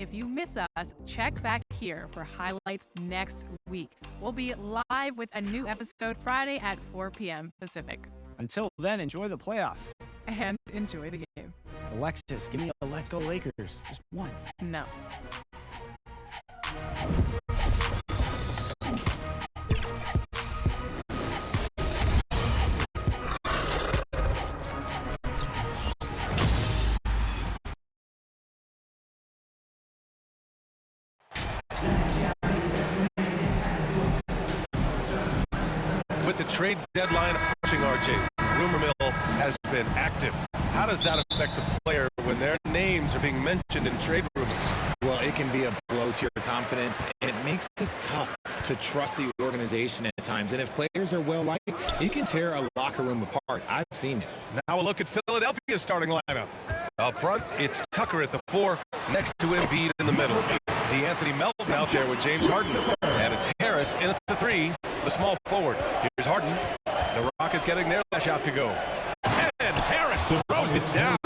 if you miss us, check back here for highlights next week. We'll be live with a new episode Friday at 4 p.m. Pacific. Until then, enjoy the playoffs. And enjoy the game. Alexis, give me a Let's Go Lakers. Just one. No. With the trade deadline approaching, RJ, rumor mill has been active. How does that affect a player when their names are being mentioned in trade rumors? Well, it can be a blow to your confidence, and it makes it tough to trust the organization at times. And if players are well-liked, you can tear a locker room apart. I've seen it. Now a look at Philadelphia's starting lineup. Up front, it's Tucker at the 4, next to Embiid in the middle. DeAnthony Melton out there with James Harden. And it's Harris in at the 3, the small forward. Here's Harden. The Rockets getting their shot to go. And Harris throws it down.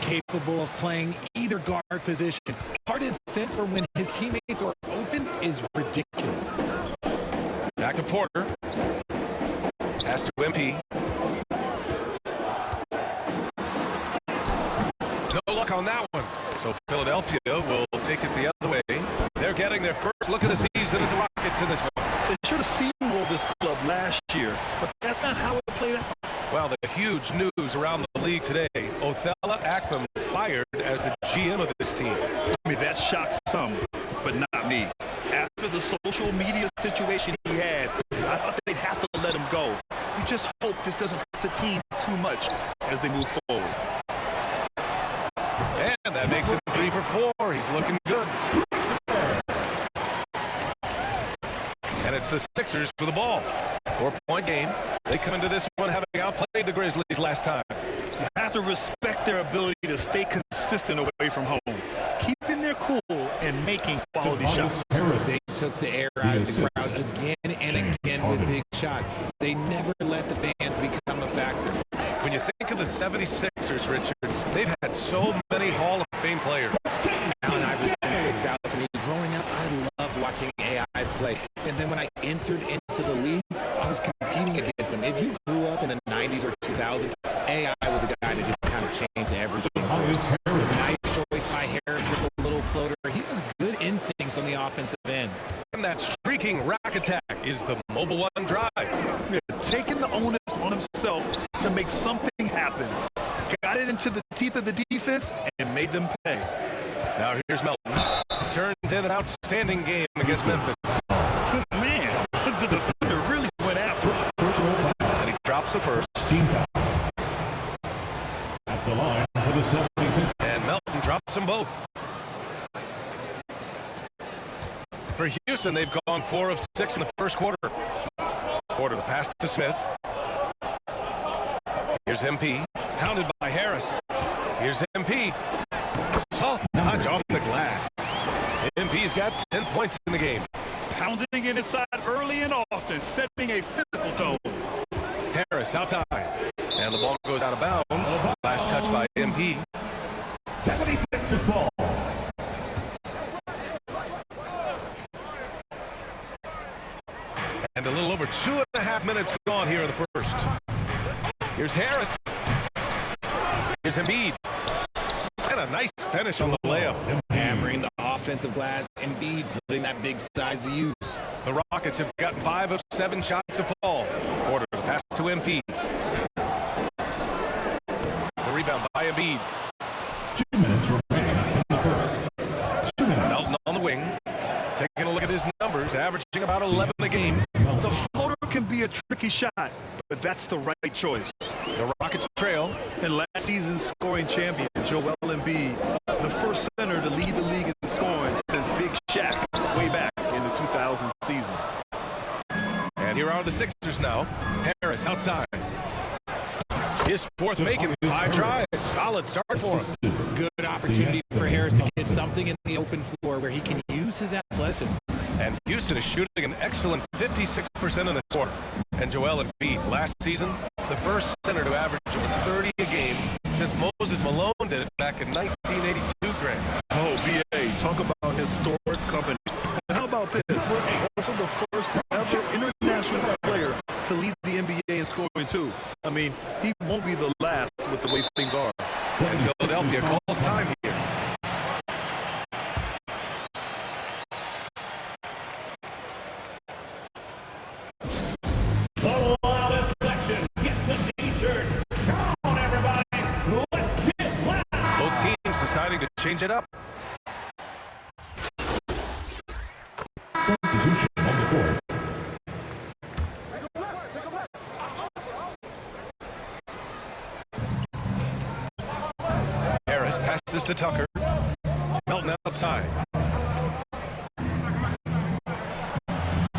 Capable of playing either guard position. Harden's sense for when his teammates are open is ridiculous. Back to Porter. Pass to MP. No luck on that one. So Philadelphia will take it the other way. They're getting their first look of the season at the Rockets in this one. They should have steamrolled this club last year, but that's not how it played out. Well, the huge news around the league today. Othello Akpom fired as the GM of this team. I mean, that shocked some, but not me. After the social media situation he had, I thought they'd have to let him go. You just hope this doesn't hurt the team too much as they move forward. And that makes it 3 for 4. He's looking good. And it's the Sixers for the ball. 4-point game. They come into this one having outplayed the Grizzlies last time. You have to respect their ability to stay consistent away from home, keeping their cool and making quality shots. They took the air out of the crowd again and again with big shots. They never let the fans become a factor. When you think of the 76ers, Richard, they've had so many Hall of Fame players. Allen Iverson sticks out to me. Growing up, I loved watching AI play. And then when I entered into the league, I was competing against them. If you grew up in the 90s or 2000s, AI was the guy that just kind of changed everything. Nice choice by Harris with the little floater. He has good instincts on the offensive end. And that streaking rack attack is the Mobile One drive. Yeah, taking the onus on himself to make something happen. Got it into the teeth of the defense and made them pay. Now here's Melton. Turned in an outstanding game against Memphis. Man, the defender really went after him. And he drops the first. At the line for the 76ers. And Melton drops them both. For Houston, they've gone 4 of 6 in the first quarter. The pass to Smith. Here's MP. Pounded by Harris. Here's MP. Soft touch off the glass. MP's got 10 points in the game. Pounding it inside early and often, setting a physical tone. Harris outside. And the ball goes out of bounds. Last touch by MP. 76ers ball. And a little over 2.5 minutes gone here in the first. Here's Harris. Here's Embiid. And a nice finish on the layup. Hammering the offensive glass. Embiid putting that big size to use. The Rockets have gotten 5 of 7 shots to fall. Porter, the pass to MP. The rebound by Embiid. 2 minutes remaining in the first. 2 minutes. Melton on the wing. Taking a look at his numbers, averaging about 11 a game. The floater can be a tricky shot, but that's the right choice. The Rockets trail. And last season's scoring champion, Joel Embiid, the first center to lead the league in scoring since Big Shaq way back in the 2000 season. And here are the Sixers now. Harris outside. His fourth making 5 tries. Solid start for him. Good opportunity for Harris to get something in the open floor where he can use his athleticism. And Houston is shooting an excellent 56% in the quarter. And Joel Embiid, last season, the first center to average over 30 a game since Moses Malone did it back in 1982, Grant. Oh, B.A., talk about historic company. And how about this? Also the first ever international player to lead the NBA in scoring, too. I mean, he won't be the last with the way things are. And Philadelphia calls time here. The loudest section gets a t-shirt. Come on, everybody. Let's get loud. Both teams deciding to change it up. Substitution on the court. Harris passes to Tucker. Melton outside.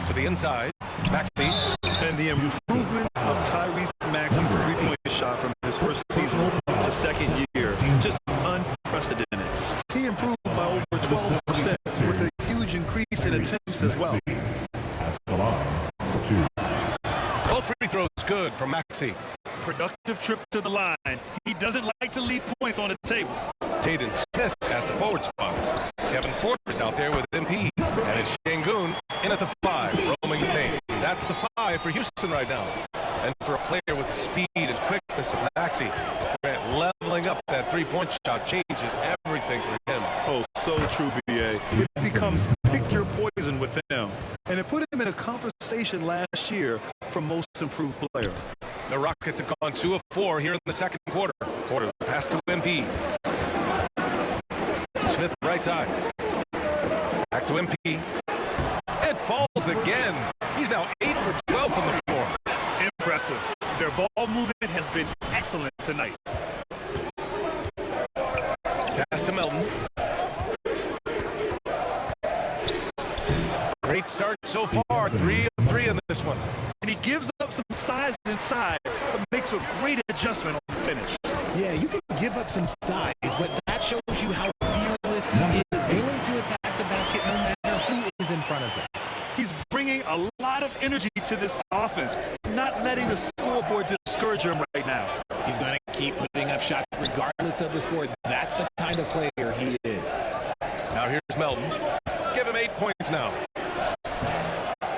To the inside. Maxey. And the improvement of Tyrese Maxey's three-point shot from his first season to second year, just unprecedented. He improved by over 12% with a huge increase in attempts as well. At the line for two. Both free throws good from Maxey. Productive trip to the line. He doesn't like to leave points on the table. Taden Smith at the forward spots. Kevin Porter's out there with MP. And it's Şengün in at the 5, roaming the paint. That's the 5 for Houston right now. And for a player with the speed and quickness of Maxey, Grant leveling up that three-point shot changes everything for him. Oh, so true, BA. It becomes pick your poison with him. And it put him in a conversation last year for most improved player. The Rockets have gone 2 of 4 here in the second quarter. Porter pass to MP. Smith right side. Back to MP. It falls again. He's now 8 for 12 from the floor. Impressive. Their ball movement has been excellent tonight. Pass to Melton. Great start so far. 3 of 3 in this one. And he gives up some size inside, but makes a great adjustment on the finish. Yeah, you can give up some size, but that shows you how fearless he is, willing to attack the basket no matter who is in front of him. He's bringing a lot of energy to this offense, not letting the scoreboard discourage him right now. He's going to keep putting up shots regardless of the score. That's the kind of player he is. Now here's Melton. Give him 8 points now.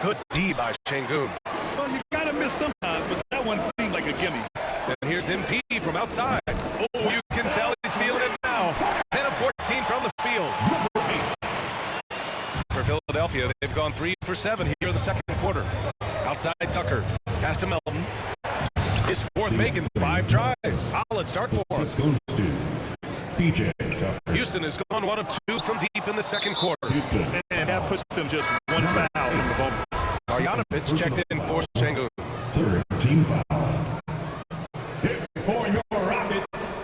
Good D by Şengün. Well, you gotta miss sometimes, but that one seemed like a gimme. And here's MP from outside. Oh, you can tell he's feeling it now. 10 of 14 from the field. For Philadelphia, they've gone 3 for 7 here in the second quarter. Outside Tucker. Pass to Melton. His fourth making 5 tries. Solid start for him. This goes to PJ Tucker. Houston has gone 1 of 2 from deep in the second quarter. Houston. And that puts them just one foul from the bonus. Marjanovic checked in for Şengün. Third team foul. Hit for your Rockets.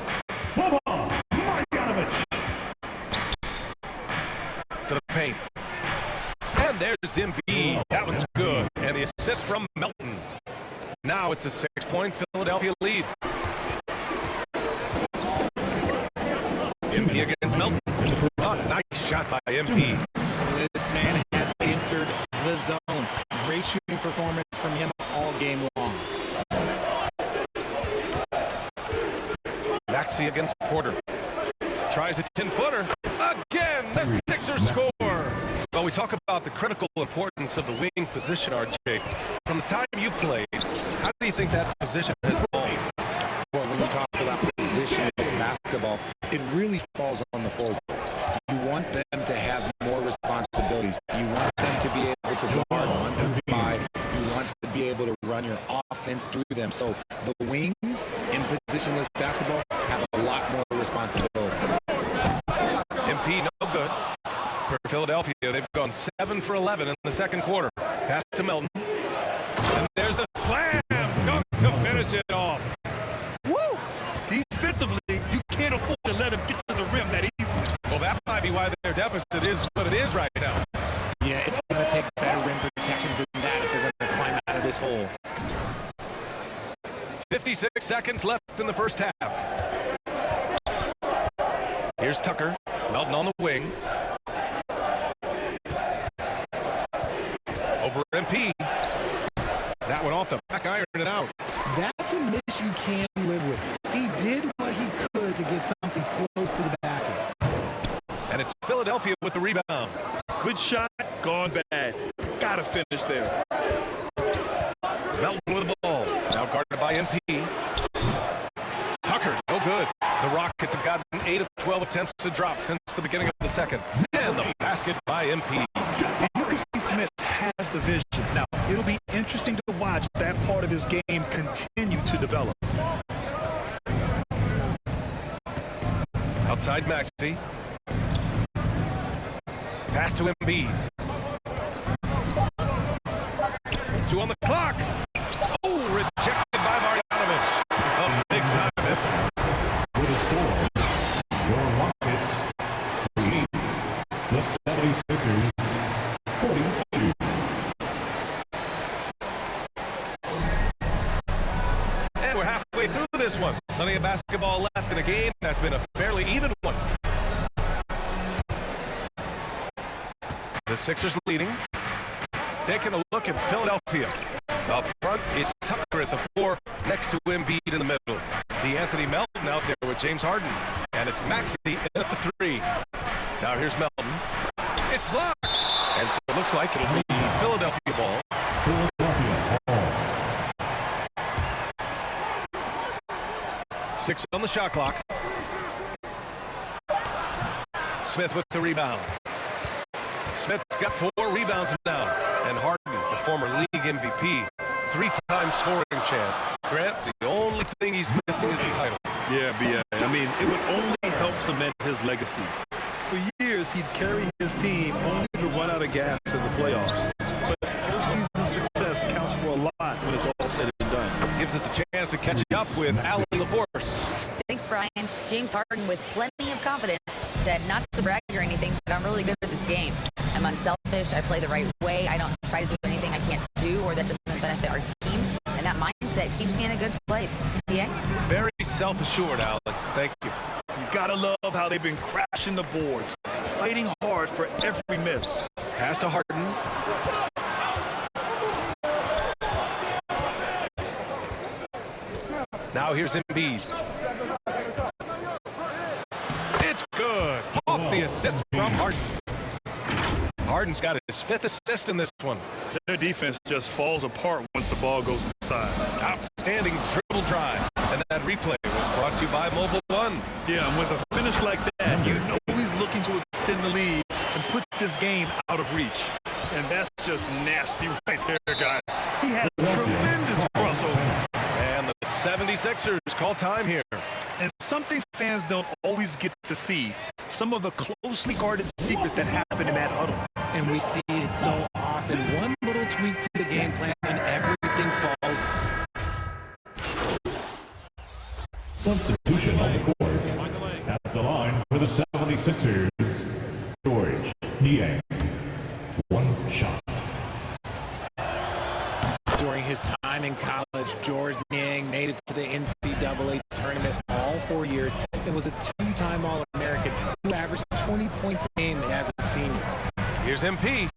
Boban Marjanovic. To the paint. And there's Embiid. That one's good. And the assist from Melton. Now it's a 6-point Philadelphia lead. MP against Melton. Oh, nice shot by MP. This man has entered the zone. Great shooting performance from him all game long. Maxey against Porter. Tries a 10-footer. Again, the Sixers score. Well, we talk about the critical importance of the wing position, RJ. From the time you played, how do you think that position has evolved? Well, when you talk about position in basketball, it really falls on the forwards. You want them to have more responsibilities. You want them to be able to guard 1 through 5. You want to be able to run your offense through them. So the wings in positionless basketball have a lot more responsibility. MP no good. For Philadelphia, they've gone 7 for 11 in the second quarter. Pass to Melton. And there's the slam dunk to finish it off. Woo! Defensively, you can't afford to let him get to the rim that easy. Well, that might be why their deficit is what it is right now. Yeah, it's going to take better rim protection than that if they're going to climb out of this hole. 56 seconds left in the first half. Here's Tucker. Melton on the wing. Over MP. That one off the back, iron it out. That's a miss you can live with. He did what he could to get something close to the basket. And it's Philadelphia with the rebound. rebound. Good shot, gone bad. Gotta finish there. Melton with the ball. Now guarded by MP. Tucker, no good. The Rockets have gotten 8 of 12 attempts to drop since the beginning of the second. And the basket by MP. You can see Smith has the vision. Now, it'll be interesting to watch that part of his game continue to develop. Outside Maxey. Pass to Embiid. 2 on the clock. Oh, rejected by Marjanovic. A big time effort. With a score, your Rockets lead the 76ers 42. And we're halfway through this one. Plenty of basketball left in a game that's been a fairly even one. The Sixers leading. Taking a look at Philadelphia. Up front, it's Tucker at the 4, next to Embiid in the middle. DeAnthony Melton out there with James Harden. And it's Maxey at the 3. Now here's Melton. It's blocked. And so it looks like it'll be Philadelphia ball. Philadelphia ball. 6 on the shot clock. Smith with the rebound. Smith's got 4 rebounds now. And Harden, the former league MVP, 3-time scoring champ. Grant, the only thing he's missing is the title. Yeah, B.A. I mean, it would only help cement his legacy. For years, he'd carry his team only to run out of gas in the playoffs. But postseason success counts for a lot when it's all said and done. Gives us a chance to catch up with Allen LaForce. Thanks, Brian. James Harden, with plenty of confidence, said not to brag or anything, but I'm really good at this game. I'm unselfish. I play the right way. I don't try to do anything I can't do or that doesn't benefit our team. And that mindset keeps me in a good place. Yeah? Very self-assured, Allen. Thank you. You gotta love how they've been crashing the boards, fighting hard for every miss. Pass to Harden. Now here's Embiid. It's good. Off the assist from Harden. Harden's got his 5th assist in this one. Their defense just falls apart once the ball goes inside. Outstanding dribble drive. And that replay was brought to you by Mobile One. Yeah, and with a finish like that, you know he's looking to extend the lead and put this game out of reach. And that's just nasty right there, guys. He had a tremendous crossover. And the 76ers call time here. And something fans don't always get to see, some of the closely guarded secrets that happen in that huddle. And we see it so often. One little tweak to the game plan and everything falls. Substitution on the court. At the line for the 76ers, George Niang. 1 shot. During his time in college, George Niang made it to the NCAA tournament all 4 years and was a 2-time All-American who averaged 20 points a game as a senior. Here's MP.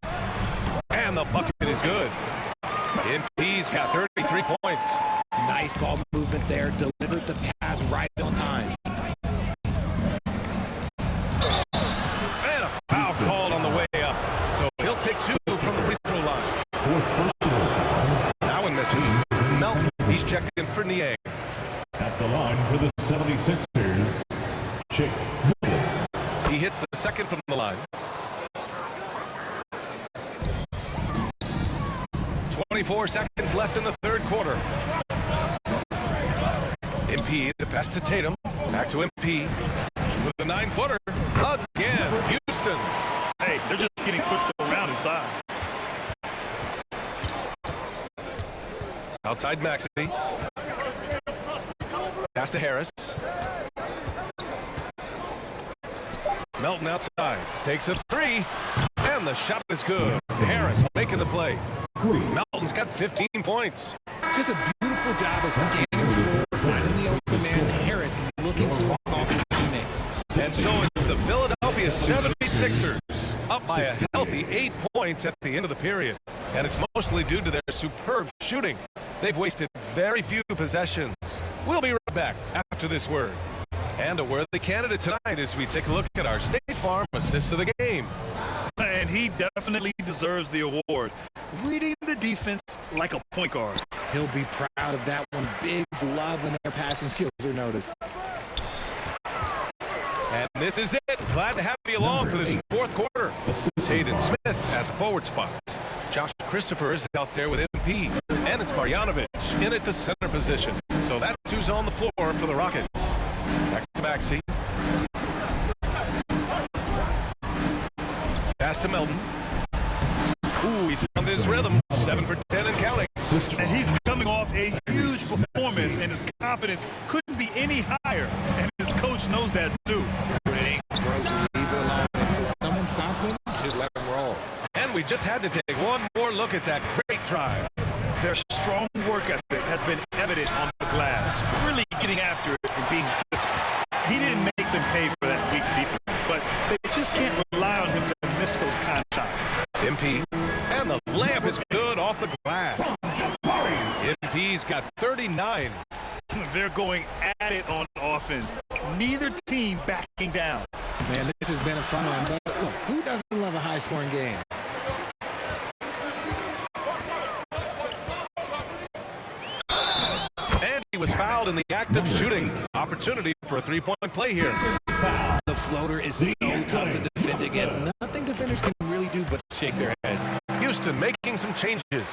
And the bucket is good. MP's got 33 points. Nice ball movement there. Delivered the pass right on time. And a foul called on the way up. So he'll take 2 from the free throw line. Now one misses. Melton, he's checked in for Niang. At the line for the 76ers, Chick Milton. He hits the 2nd from the line. 24 seconds left in the 3rd quarter. MP, the pass to Tatum. Back to MP. With the 9-footer. Again, Houston. Hey, they're just getting pushed around inside. Outside Maxey. Pass to Harris. Melton outside. Takes a 3. And the shot is good. Harris making the play. Melton's got 15 points. Just a beautiful job of scanning the floor, finding the open man. Harris looking to walk off his teammates. And so it's the Philadelphia 76ers up by a healthy 8 points at the end of the period. And it's mostly due to their superb shooting. They've wasted very few possessions. We'll be right back after this word. And a worthy candidate tonight as we take a look at our State Farm Assist of the Game. and he definitely deserves the award. Reading the defense like a point guard. He'll be proud of that one. Bigs love when their passing skills are noticed. And this is it. Glad to have you along for this fourth quarter. Taden Smith at the forward spot. Josh Christopher is out there with MP. And it's Marjanovic in at the center position. So that's who's on the floor for the Rockets. Back to Maxey. Pass to Melton. Ooh, he's found his rhythm. 7 for 10 and counting. And he's coming off a huge performance, and his confidence couldn't be any higher. And his coach knows that too. When it ain't broke, leave it alone. Until someone stops him, just let him roll. And we just had to take one more look at that great drive. Their strong work ethic has been evident on the glass, really getting after it and being physical. He didn't make them pay for that weak defense, but they just can't rely on him to miss those kind of shots. MP, and the layup is good off the glass. MP's got 39. They're going at it on offense. Neither team backing down. Man, this has been a fun one, but look, who doesn't love a high-scoring game? And he was fouled in the act of shooting. Opportunity for a three-point play here. The floater is so tough to defend against. Nothing defenders can really do but shake their heads. Houston making some changes.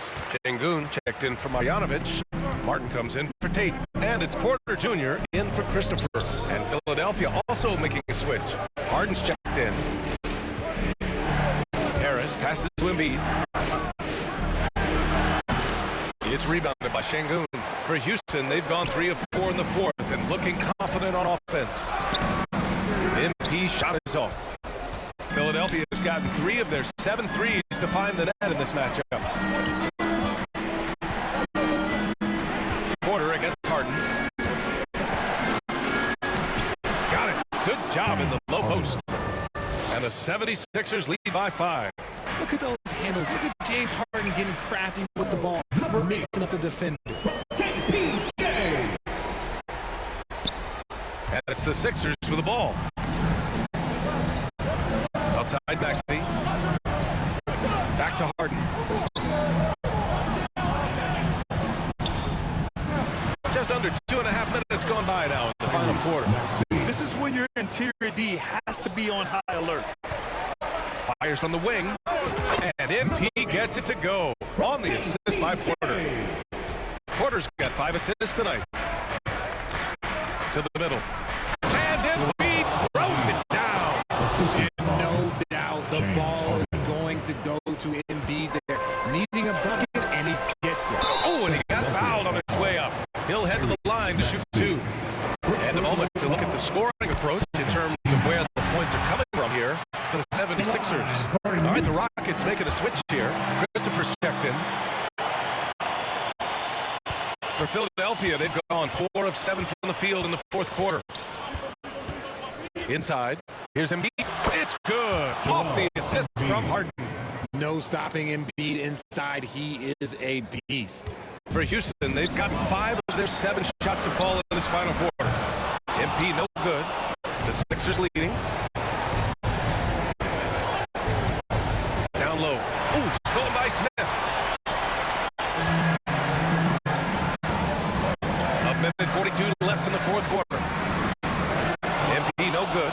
Şengün checked in for Marjanovic. Martin comes in for Tate. And it's Porter Jr. in for Christopher. And Philadelphia also making a switch. Harden's checked in. Harris passes to Embiid. It's rebounded by Şengün. For Houston, they've gone 3 of 4 in the fourth and looking confident on offense. MP shot is off. Philadelphia has gotten 3 of their 7 threes to find the net in this matchup. Porter against Harden. Got it. Good job in the low post. And the 76ers lead by 5. Look at those handles. Look at James Harden getting crafty with the ball, mixing up the defender. And it's the Sixers with the ball. Outside Maxey. Back to Harden. Just under 2.5 minutes gone by now in the final quarter. This is when your interior D has to be on high alert. Fires from the wing. And MP gets it to go. On the assist by Porter. Porter's got 5 assists tonight. To the middle. And Embiid throws it down. No doubt the ball is going to go to Embiid there. Needing a bucket, and he gets it. Oh, and he got fouled on his way up. He'll head to the line to shoot 2. And a moment to look at the scoring approach in terms of where the points are coming from here for the 76ers. All right, the Rockets making a switch here. Christopher's checked in. For Philadelphia, they've gone 4 of 7 from the field in the fourth quarter. Inside, here's Embiid. It's good. Off the assist from Harden. No stopping Embiid inside. He is a beast. For Houston, they've got 5 of their 7 shots to fall in this final quarter. MP no good. The Sixers leading. Down low. Ooh, stolen by Smith. A minute 42 left in the fourth quarter. MP no good.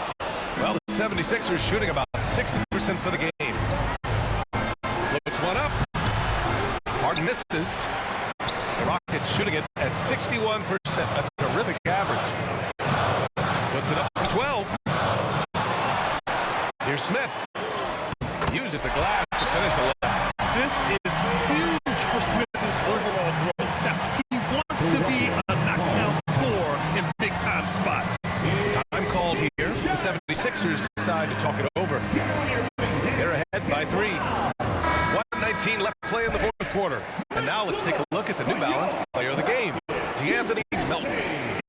Well, the 76ers shooting about 60% for the game. Floats one up. Harden misses. The Rockets shooting it at 61%. A terrific average. Puts it up for 12. Here's Smith. Uses the glass to finish the line. This is huge for Smith's overall growth. Now, he wants to be a knockdown scorer in big-time spots. Time called here. The 76ers decide to talk it over. They're ahead by 3. 1:19 left to play in the fourth quarter. And now let's take a look at the New Balance player of the game, DeAnthony Melton.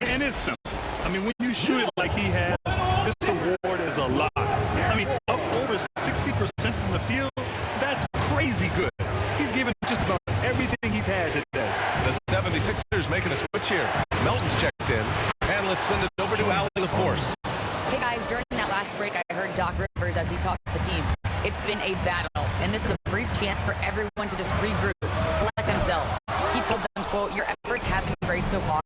And it's simple. I mean, when you shoot it like he has, this award is a lot. I mean, up over 60% from the field, that's crazy good. He's given just about everything he's had today. The 76ers making a switch here. Melton's checked in. And let's send it over to Allie LaForce. Hey guys, during that last break, I heard Doc Rivers as he talked to the team. It's been a battle, and this is a brief chance for everyone to just regroup, collect themselves. He told them, quote, "Your efforts have been great so far.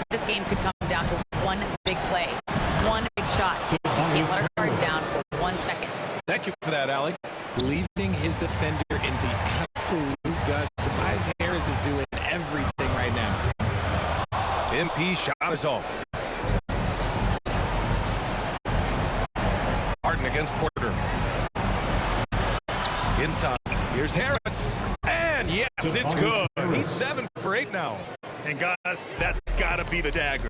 This game could come down to one big play, one big shot. We can't let our guards down for 1 second." Thank you for that, Allie. Leaving his defender in the absolute dust. Tobias Harris is doing everything right now. MP shot is off. Harden against Porter. Inside. Here's Harris. And yes, it's good. He's 7 for 8 now. And guys, that's got to be the dagger.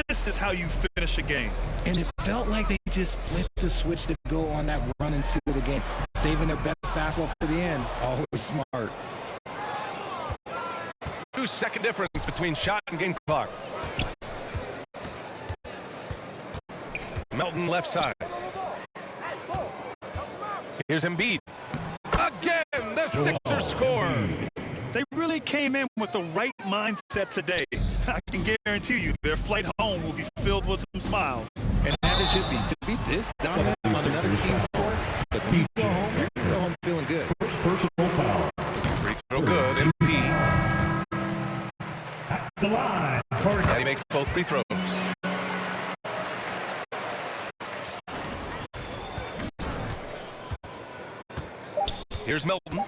This is how you finish a game. And it felt like they just flipped the switch to go on that run and seal the game, saving their best basketball for the end. Always smart. 2-second difference between shot and game clock. Melton left side. Here's Embiid. Again, the Sixers score. They really came in with the right mindset today. I can guarantee you their flight home will be filled with some smiles. And as it should be, to be this dominant on another team's court, but when you go home feeling good. First personal foul. Free throw good. Embiid. At the line. And he makes both free throws. Here's Melton.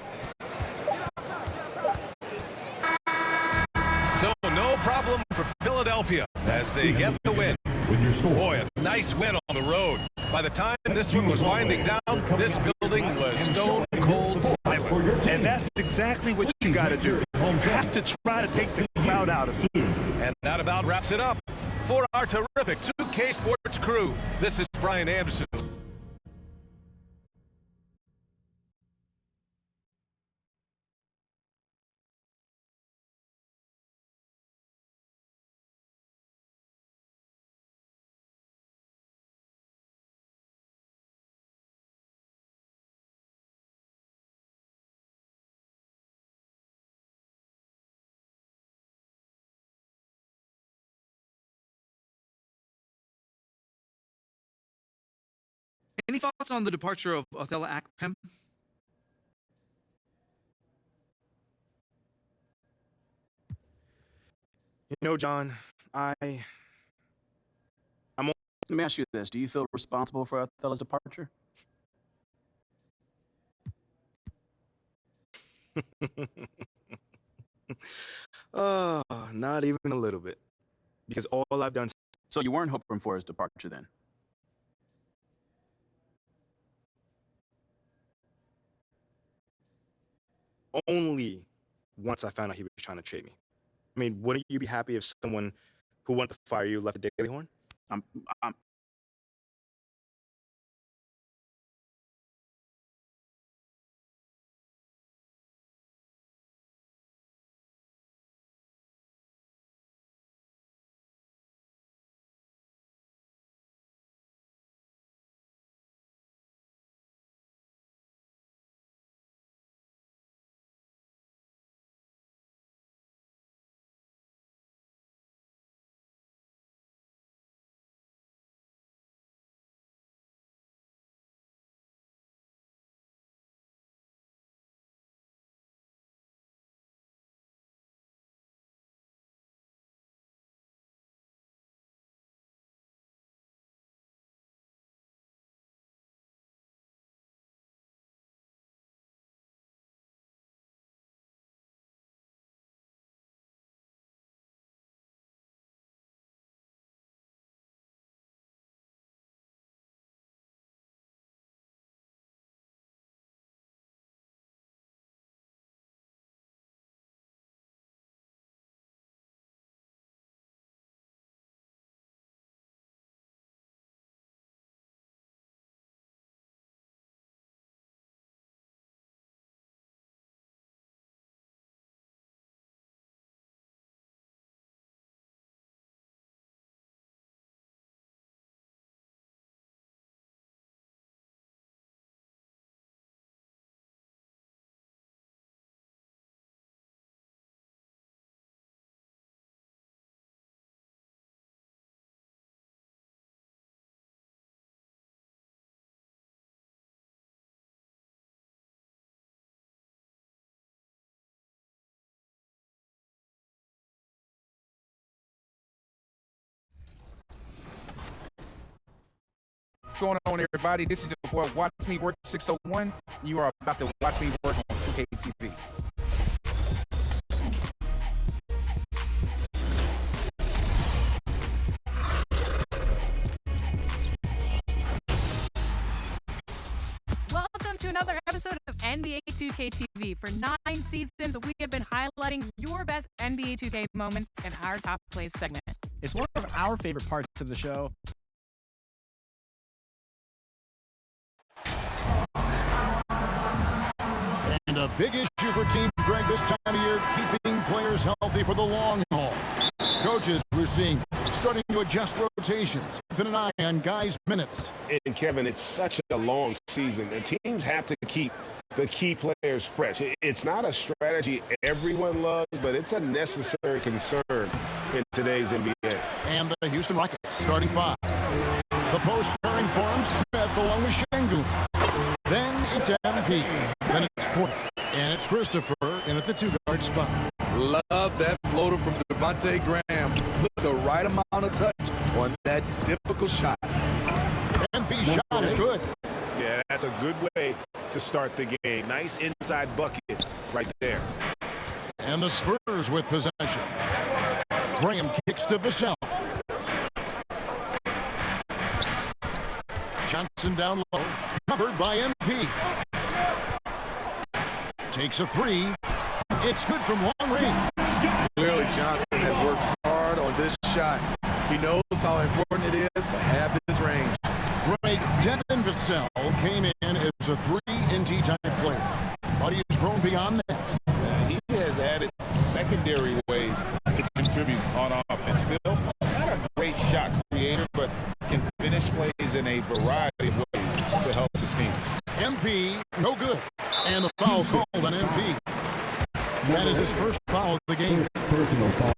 So no problem for Philadelphia as they get the win. With your score. Boy, a nice win on the road. By the time this one was winding down, this building was stone cold silent. And that's exactly what you got to do. You have to try to take the crowd out of it. And that about wraps it up. For our terrific 2K Sports crew, this is Brian Anderson. Any thoughts on the departure of Othello Akpem? You know, John, I'm. Let me ask you this. Do you feel responsible for Othello's departure? Not even a little bit. Because all I've done. So you weren't hoping for his departure then? Only once I found out he was trying to trade me. I mean, wouldn't you be happy if someone who wanted to fire you left the Daily Horn? I'm going on, everybody? This is your boy, Watch Me Work 601. You are about to watch me work on 2K TV. Welcome to another episode of NBA 2K TV. For 9 seasons, we have been highlighting your best NBA 2K moments in our Top Plays segment. It's one of our favorite parts of the show. And a big issue for Team Greg this time of year, keeping players healthy for the long haul. Coaches, we're seeing, starting to adjust rotations, keeping an eye on guys' minutes. And Kevin, it's such a long season, and teams have to keep the key players fresh. It's not a strategy everyone loves, but it's a necessary concern in today's NBA. And the Houston Rockets, starting 5. The post pairing for him, Smith along with Şengün. Then it's MP. Then it's Porter. And it's Christopher in at the 2-guard spot. Love that floater from Devontae Graham. Put the right amount of touch on that difficult shot. MP shot is good. Yeah, that's a good way to start the game. Nice inside bucket right there. And the Spurs with possession. Graham kicks to Vassell. Johnson down low, covered by MP. Takes a 3. It's good from long range. Clearly, Johnson has worked hard on this shot. He knows how important it is to have this range. Great. Devin Vassell came in as a 3-and-D type player, but he has grown beyond that. He has added secondary ways to contribute on offense. Still not a great shot creator, but can finish plays in a variety of ways to help his team. MP, no good. And the foul called on MP. That is his first foul of the game. Personal foul.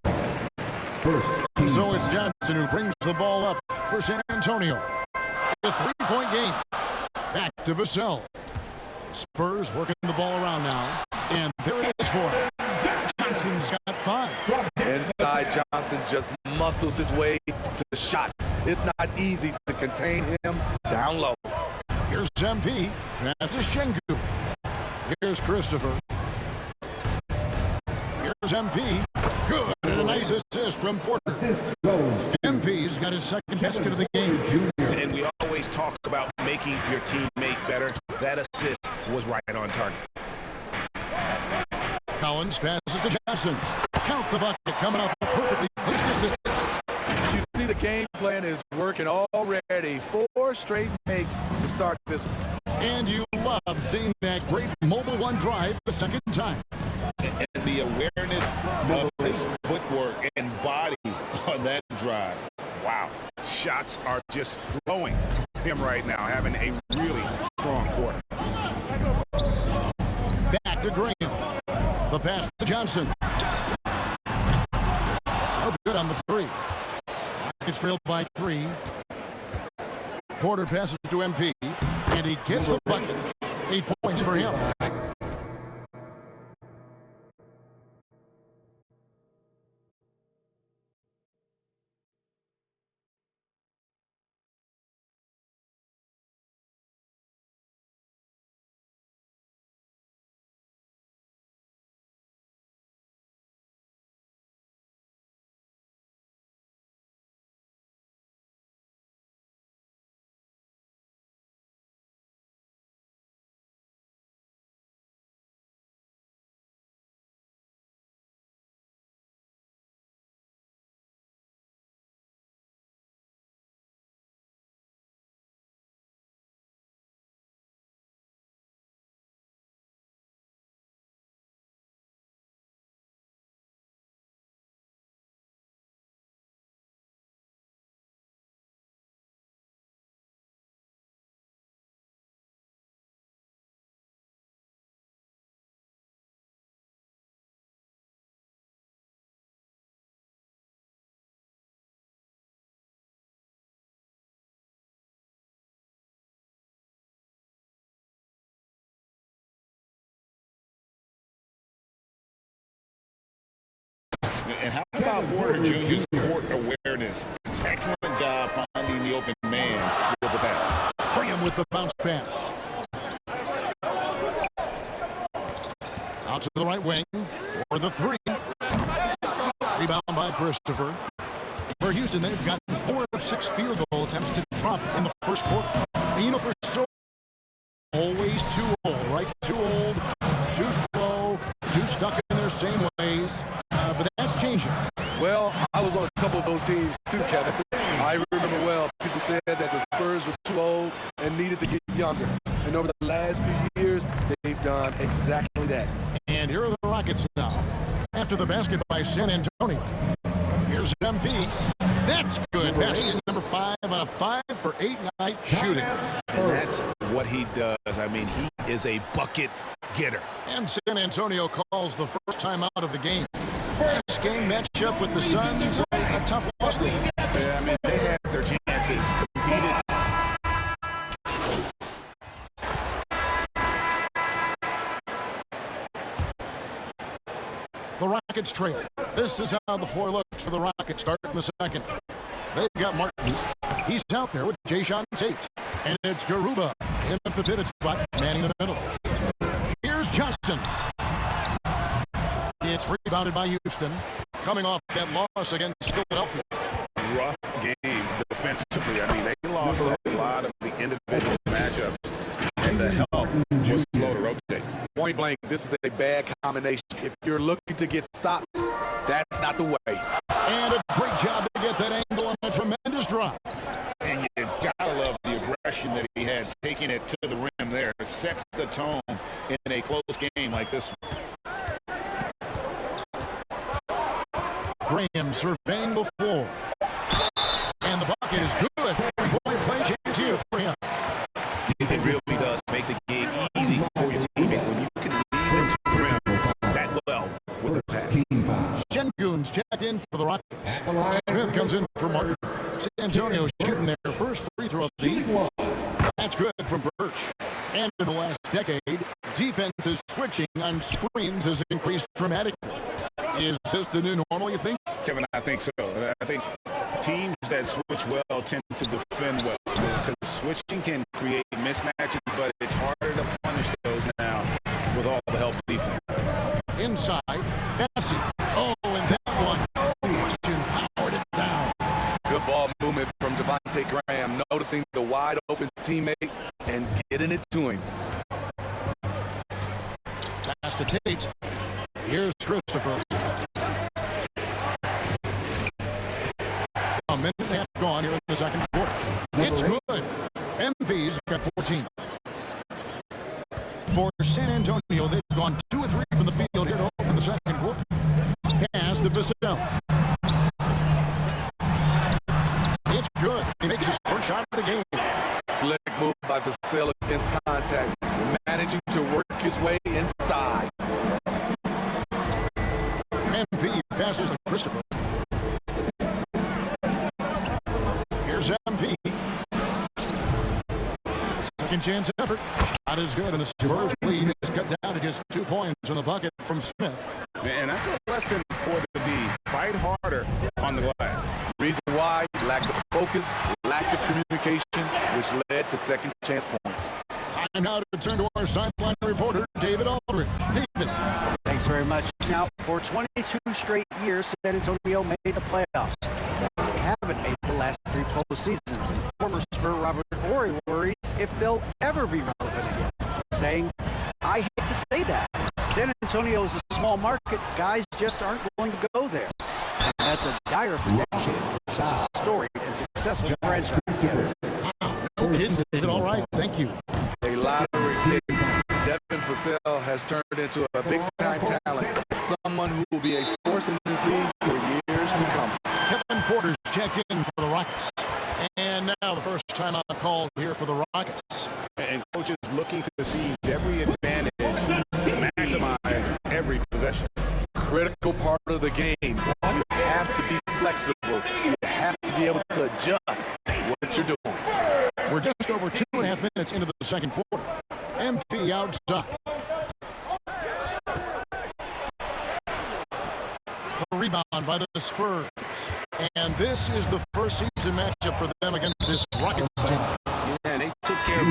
First team. So it's Johnson who brings the ball up for San Antonio. A 3-point game. Back to Vassell. Spurs working the ball around now. And there it is for him. Johnson's got 5. Inside, Johnson just muscles his way to the shots. It's not easy to contain him down low. Here's MP. Pass to Şengün. Here's Christopher. Here's MP. Good. And a nice assist from Porter. MP's got his second basket of the game. And we always talk about making your teammate better. That assist was right on target. Collins passes to Johnson. Count the bucket coming off a perfectly placed assist. You see the game plan is working already. 4 straight makes to start this one. And you love seeing that great mobile one drive the second time. And the awareness of his footwork and body on that drive. Wow. Shots are just flowing for him right now, having a really strong quarter. Back to Graham. The pass to Johnson. Oh, good on the 3. It's trailed by 3. Porter passes to MP, and he gets the bucket. 8 points for him. And how about Porter Jr.'s court awareness? Excellent job finding the open man with the pass. with the bounce pass. Out to the right wing for the three. Rebound by Christopher. For Houston, they've gotten 4 of 6 field goal attempts to drop in the first quarter. And you know, for so always too old, right? Too old, too slow, too stuck in their same ways. But that's changing. Well, I was on a couple of those teams too, Kevin. I remember well, people said that the Spurs were too old and needed to get younger. And over the last few years, they've done exactly that. And here are the Rockets now. After the basket by San Antonio. Here's MP. That's good. Basket number 5 out of 5 for 8-night shooting. And that's what he does. I mean, he is a bucket getter. And San Antonio calls the first time out of the game. This game matchup with the Suns, a tough loss there. Yeah, I mean, they had their chances. Competed. The Rockets trail. This is how the floor looks for the Rockets start in the second. They've got Martin. He's out there with Jayshawn Tate. And it's Garuba in at the pivot spot, manning the middle. Here's Johnson. It's rebounded by Houston, coming off that loss against Philadelphia. Rough game defensively. I mean, they lost a lot of the individual matchups, and the help was slow to rotate. Point blank, this is a bad combination. If you're looking to get stops, that's not the way. And a great job to get that angle on a tremendous drop. And you gotta love the aggression that he had, taking it to the rim there. Sets the tone in a close game like this one. Graham surveying the floor. And the bucket is good. 3-point play chance here for him. It really does make the game easy for your teammates when you can lead them to the rim that well with a pass. Şengün's checked in for the Rockets. Smith comes in for Martin. San Antonio shooting their first free throw of the evening. That's good from Birch. And in the last decade, defenses switching on screens has increased dramatically. Is this the new normal, you think? Kevin, I think so. I think teams that switch well tend to defend well, because switching can create mismatches, but it's harder to punish those now with all the help of defense. Inside, Messi. Oh, and that one. Christian powered it down. Good ball movement from Devontae Graham, noticing the wide open teammate and getting it to him. Pass to Tate. Here's Christopher. A minute and a half gone here in the second quarter. It's good. MV's got 14. For San Antonio, they've gone 2 or 3 from the field here to open the second quarter. Pass to Vassell. It's good. He makes his first shot of the game. Slick move by Vassell against contact, managing to work his way inside. MP passes to Christopher. Here's MP. Second chance effort. Shot is good, and the Spurs lead is cut down to just 2 points on the bucket from Smith. And that's a lesson for the D. Fight harder on the glass. Reason why? Lack of focus, lack of communication, which led to second chance points. Time now to turn to our sideline reporter, David Aldridge. David. Thanks very much. Now, for 22 straight years, San Antonio made the playoffs. They haven't made the last 3 postseasons, and former Spur Robert Horry worries if they'll ever be relevant again, saying, I hate to say that. San Antonio is a small market. Guys just aren't going to go there. And that's a dire prediction. It's such a storied and successful franchise. No kidding, David. All right, thank you. A lottery pick. Devin Vassell has turned into a big-time talent, someone who will be a force in this league for years to come. Kevin Porter's checked in for the Rockets. And now the first time out called here for the Rockets. And coaches looking to seize every advantage to maximize every possession. Critical part of the game. You have to be flexible. You have to be able to adjust what you're doing. We're just over 2.5 minutes into the second quarter. MP outside. A rebound by the Spurs. And this is the first season matchup for them against this Rockets team. Yeah, they took care of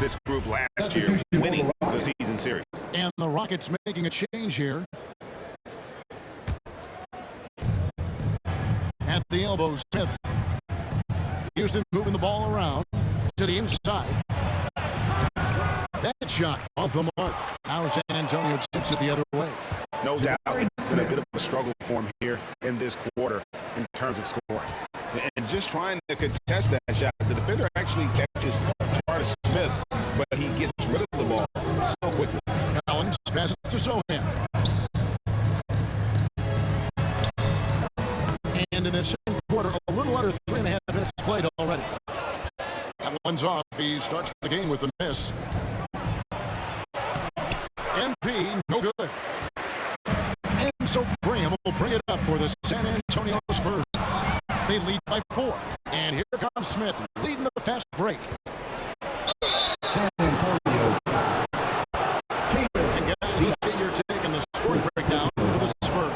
this group last year, winning the season series. And the Rockets making a change here. At the elbow, Smith. Houston moving the ball around to the inside. That shot off the mark. Now San Antonio takes it the other way. No doubt, it's been a bit of a struggle for him here in this quarter in terms of scoring. And just trying to contest that shot, the defender actually catches Jabari Smith, but he gets rid of the ball so quickly. Collins passes to Sohan. And in the second quarter, a little under 3.5 minutes played already. That one's off. He starts the game with a miss. MP, no good. And so Graham will bring it up for the San Antonio Spurs. They lead by 4. And here comes Smith, leading the fast break. San Antonio. And guys, get your take on the score breakdown for the Spurs.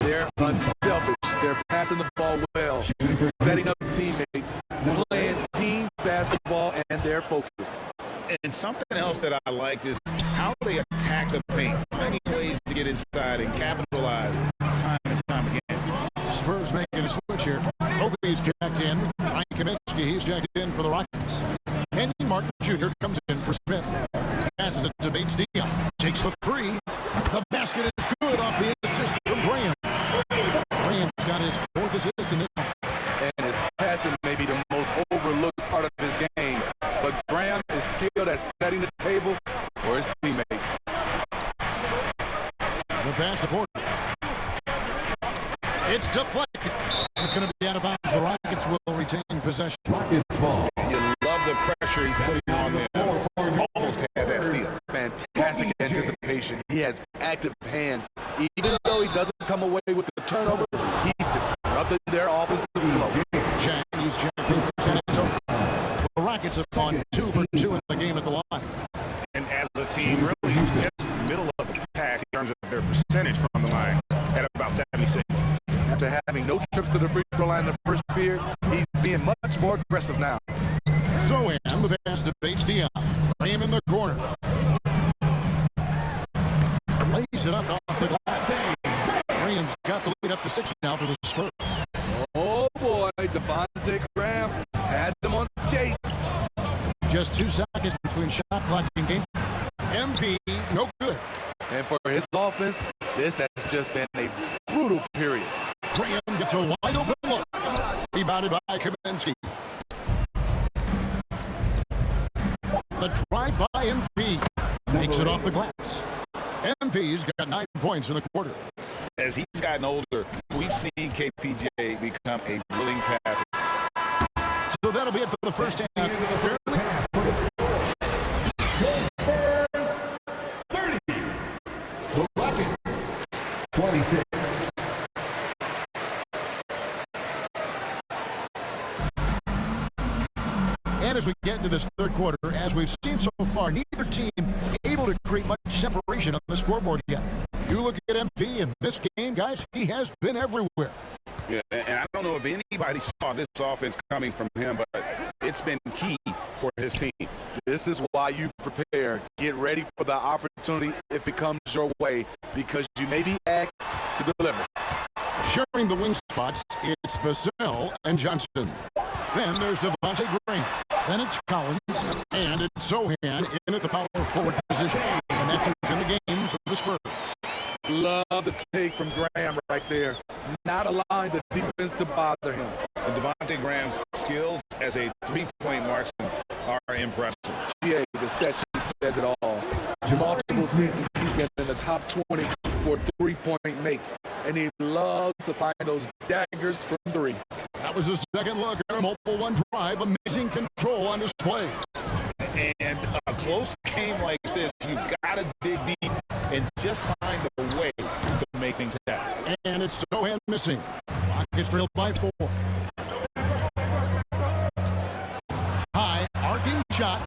They're unselfish. They're passing the ball well, setting up teammates, playing team basketball, and their focus. And something else that I liked is how they attack the paint, finding ways to get inside and capitalize time and time again. Spurs making a switch here. Obi's checked in. Ryan Kaminsky, he's checked in for the Rockets. Henry Martin Jr. comes in for Smith. Passes it to Bates Dion. Takes the three. The basket is good off the assist from Graham. Graham's got his 4th assist in this one. And his passing may be the most overlooked part of his game. But Graham is skilled at setting the table for his teammates. The pass to Porter. It's deflected. It's going to be out of bounds. The Rockets will retain possession. You love the pressure he's putting on them. Almost had that steal. Fantastic anticipation. He has active hands. Even though he doesn't come away with the turnover, he's disrupting their offensive flow. Chang used Jack for San Antonio. The Rockets have gone 2 for 2 in the game at the line. And as a team, really just middle of the pack in terms of their percentage from the line at about 76. After having no trips to the free throw line in the first period, he's being much more aggressive now. Zohan, the pass to Bates Dion. Graham in the corner. Lays it up off the glass. Graham's got the lead up to 6 now for the Spurs. Oh boy, Devontae Graham had them on skates. Just 2 seconds between shot clock and game. MP, no good. And for his offense, this has just been a brutal period. Graham gets a wide open look. Rebounded by Kaminsky. The drive by MP. Makes it off the glass. MP's got 9 points in the quarter. As he's gotten older, we've seen KPJ become a willing passer. So that'll be it for the first half. Spurs 30. The Rockets 26. And as we get into this third quarter, as we've seen so far, neither team able to create much separation on the scoreboard yet. You look at MP in this game, guys, he has been everywhere. Yeah, and I don't know if anybody saw this offense coming from him, but it's been key for his team. This is why you prepare. Get ready for the opportunity if it comes your way, because you may be asked to deliver. Sharing the wing spots, it's Vassell and Johnson. Then there's Devontae Graham. Then it's Collins, and it's Zohan in at the power forward position. And that's who's in the game for the Spurs. Love the take from Graham right there. Not allowing the defense to bother him. And Devontae Graham's skills as a three-point marksman are impressive. Yeah, the stat sheet says it all. Multiple seasons he's been in the top 20 for three-point makes, and he loves to find those daggers from 3. That was a second look at a mobile one drive. Amazing control on display. And a close game like this, you've got to dig deep and just find a way to make things happen. And it's Zohan missing. Rockets trailed by 4. High, arcing shot.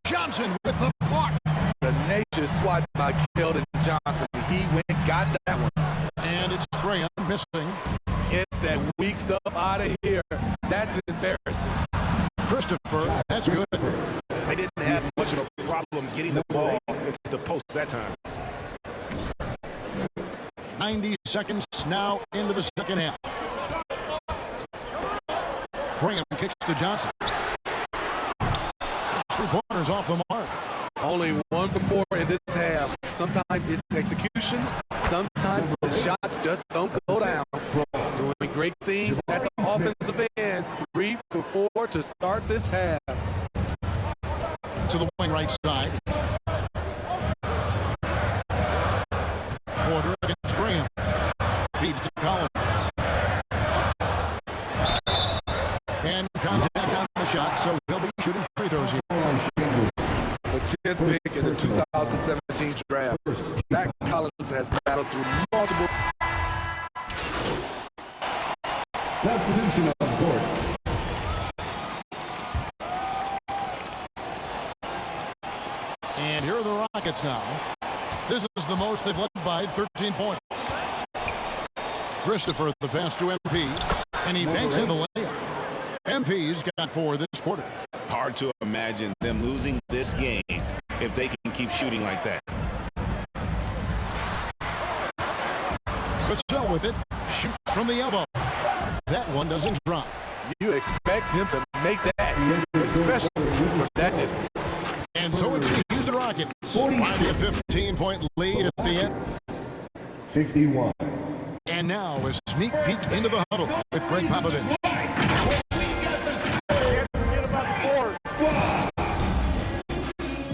Johnson with the block. Tenacious swat by Keldon Johnson. He went got that one. And it's Graham missing. Get that weak stuff out of here. That's embarrassing. Christopher, that's good. They didn't have much of getting the ball into the post that time. 90 seconds now into the second half. Graham kicks to Johnson. 3-pointers off the mark. Only 1 for 4 in this half. Sometimes it's execution. Sometimes the shot just don't go down. Doing great things at the offensive end. 3 for 4 to start this half. To the wing right side. Porter against Graham. Feeds to Collins. And contact on the shot, so he'll be shooting free throws here. The 10th pick in the 2017 draft. Zach Collins has battled through multiple Substitution on court. And here are the Rockets now. This is the most they've led by 13 points. Christopher the pass to MP, and he banks in the layup. MP's got 4 this quarter. Hard to imagine them losing this game if they can keep shooting like that. Vassell with it, shoots from the elbow. That one doesn't drop. You expect him to make that, especially from that distance. And so it's the Houston Rockets. Finally a 15-point lead at the end. 61. And now a sneak peek into the huddle with Greg Popovich.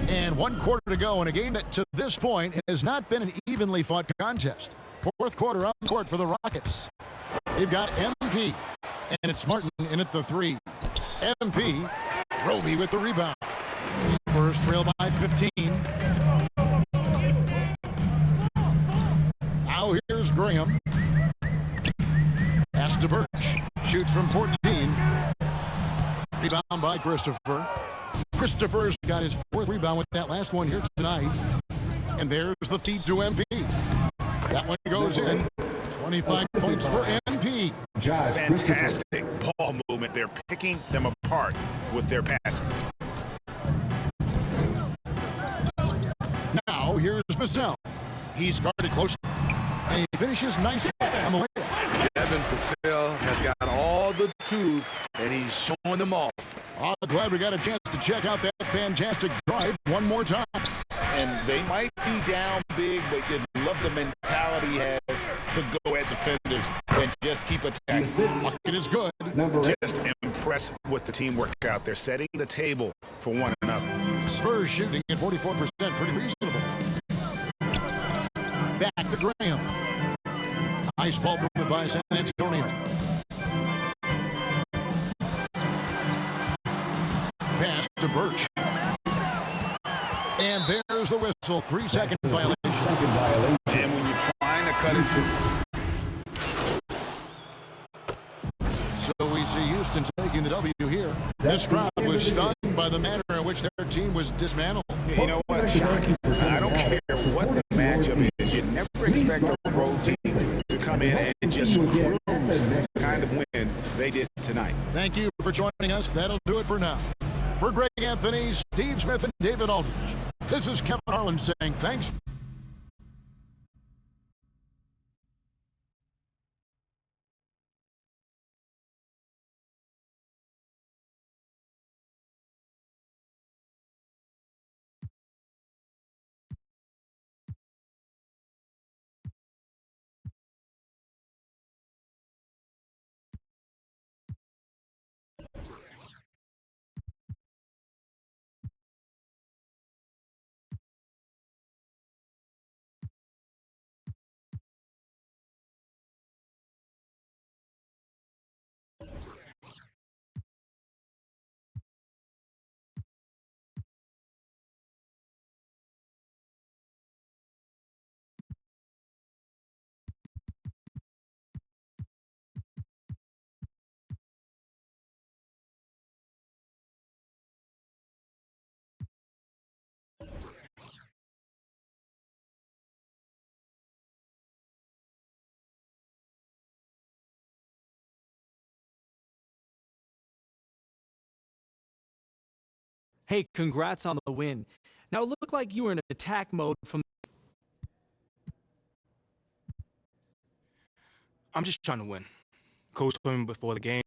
And 1 quarter to go in a game that to this point has not been an evenly fought contest. 4th quarter on court for the Rockets. They've got MP, and it's Martin in at the 3. MP, Roby with the rebound. Spurs trail by 15. Now here's Graham. Pass to Birch. Shoots from 14. Rebound by Christopher. Christopher's got his 4th rebound with that last one here tonight. And there's the feed to MP. That one goes in. 25 points for MP. Fantastic ball movement. They're picking them apart with their passing. Now here's Vassell. He's guarded close. And he finishes nicely on the layup. Devin Vassell has got all the tools, and he's showing them off. Oh, glad we got a chance to check out that fantastic drive one more time. And they might be down big, but you love the mentality he has to go at defenders and just keep attacking. It is good. Just impressed with the teamwork out there, setting the table for one another. Spurs shooting at 44%, pretty reasonable. Back to Graham. Nice ball movement by San Antonio. Pass to Birch. And there's the whistle. 3-second violation. And when you're trying to cut it So we see Houston taking the W here. This crowd was stunned by the manner in which their team was dismantled. You know what? Shocking. I don't care what the matchup is. You never expect a road team to come in and just cruise the kind of win they did tonight. Thank you for joining us. That'll do it for now. For Greg Anthony, Steve Smith, and David Aldridge, this is Kevin Harlan saying thanks. Hey, congrats on the win. Now, it looked like you were in attack mode from... I'm just trying to win. Coach told me before the game